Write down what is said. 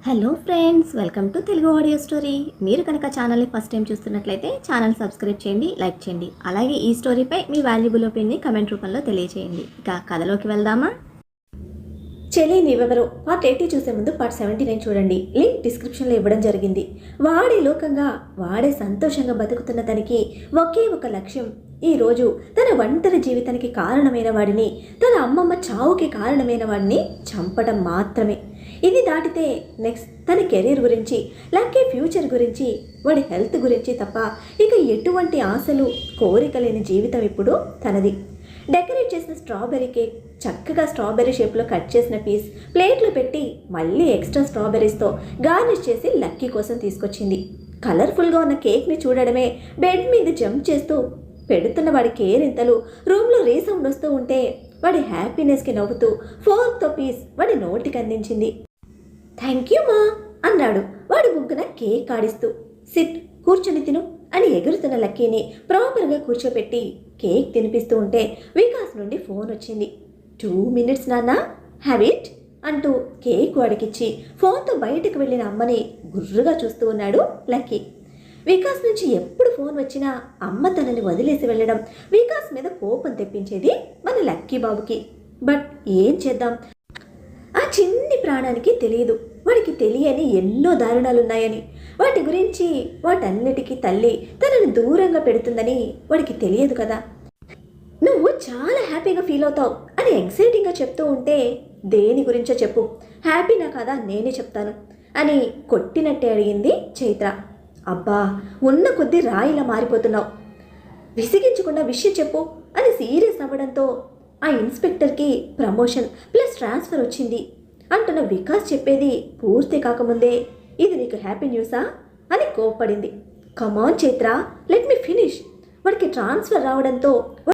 Hello friends, welcome to Telugu audio story. మీరు కనుక ఛానల్ని ఫస్ట్ టైం చూస్తున్నట్లయితే ఛానల్ సబ్స్క్రైబ్ చేయండి, లైక్ చేయండి. అలాగే ఈ స్టోరీపై మీ వాల్యుబుల్ ఒపీనియన్ని కమెంట్ రూపంలో తెలియజేయండి. ఇక కథలోకి వెళ్దామా? చెలి నీవెవరో పార్ట్ 80 చూసే ముందు పార్ట్ 79 చూడండి. లింక్ డిస్క్రిప్షన్లో ఇవ్వడం జరిగింది. వాడే లోకంగా వాడే సంతోషంగా బతుకుతున్న తనకి ఒకే ఒక లక్ష్యం. ఈరోజు తన ఒంటరి జీవితానికి కారణమైన వాడిని, తన అమ్మమ్మ చావుకి కారణమైన వాడిని చంపడం మాత్రమే. ఇది దాటితే నెక్స్ట్ తన కెరీర్ గురించి, లక్కీ ఫ్యూచర్ గురించి, వాడి హెల్త్ గురించి తప్ప ఇక ఎటువంటి ఆశలు కోరిక లేని జీవితం ఇప్పుడు తనది. డెకరేట్ చేసిన స్ట్రాబెర్రీ కేక్ చక్కగా స్ట్రాబెర్రీ షేప్లో కట్ చేసిన పీస్ ప్లేట్లో పెట్టి మళ్ళీ ఎక్స్ట్రా స్ట్రాబెర్రీస్తో గార్నిష్ చేసి లక్కీ కోసం తీసుకొచ్చింది. కలర్ఫుల్గా ఉన్న కేక్ని చూడడమే బెడ్ మీద జంప్ చేస్తూ పెడుతున్న వాడి కేరింతలు రూమ్లో రీసౌండ్ వస్తూ ఉంటే వాడి హ్యాపీనెస్కి నవ్వుతూ ఫోర్క్తో పీస్ వాడి నోటికి అందించింది. థ్యాంక్ యూ మా అన్నాడు వాడి బుగ్గన కేక్ ఆడిస్తూ. సిట్, కూర్చొని తిను అని ఎగురుతున్న లక్కీని ప్రాపర్గా కూర్చోపెట్టి కేక్ తినిపిస్తూ ఉంటే వికాస్ నుండి ఫోన్ వచ్చింది. 2 minutes నాన్న, హ్యావ్ ఇట్ అంటూ కేక్ వాడికిచ్చి ఫోన్తో బయటకు వెళ్ళిన అమ్మని గుర్రుగా చూస్తూ ఉన్నాడు లక్కీ. వికాస్ నుంచి ఎప్పుడు ఫోన్ వచ్చినా అమ్మ తనని వదిలేసి వెళ్ళడం వికాస్ మీద కోపం తెప్పించేది మన లక్కీ బాబుకి. బట్ ఏం చేద్దాం, ఆ చిన్ని ప్రాణానికి తెలియదు వాడికి తెలియని ఎన్నో దారుణాలున్నాయని. వాటి గురించి వాటన్నిటికీ తల్లి తనని దూరంగా పెడుతుందని వాడికి తెలియదు కదా. నువ్వు చాలా హ్యాపీగా ఫీల్ అవుతావు అని ఎక్సైటింగ్గా చెప్తూ ఉంటే దేని గురించో చెప్పు, హ్యాపీనా కదా నేనే చెప్తాను అని కొట్టినట్టే అడిగింది చైత్ర. అబ్బా, ఉన్న కొద్దీ రాయిలా మారిపోతున్నావు, విసిగించకుండా విషయం చెప్పు అని సీరియస్ అవ్వడంతో ఆ ఇన్స్పెక్టర్కి ప్రమోషన్ ప్లస్ ట్రాన్స్ఫర్ వచ్చింది అంటున్న వికాస్ చెప్పేది పూర్తి కాకముందే ఇది నీకు హ్యాపీ న్యూసా అని కోప్పడింది. కమాన్ చైత్ర, లెట్ మీ ఫినిష్. వాడికి ట్రాన్స్ఫర్ రావడంతో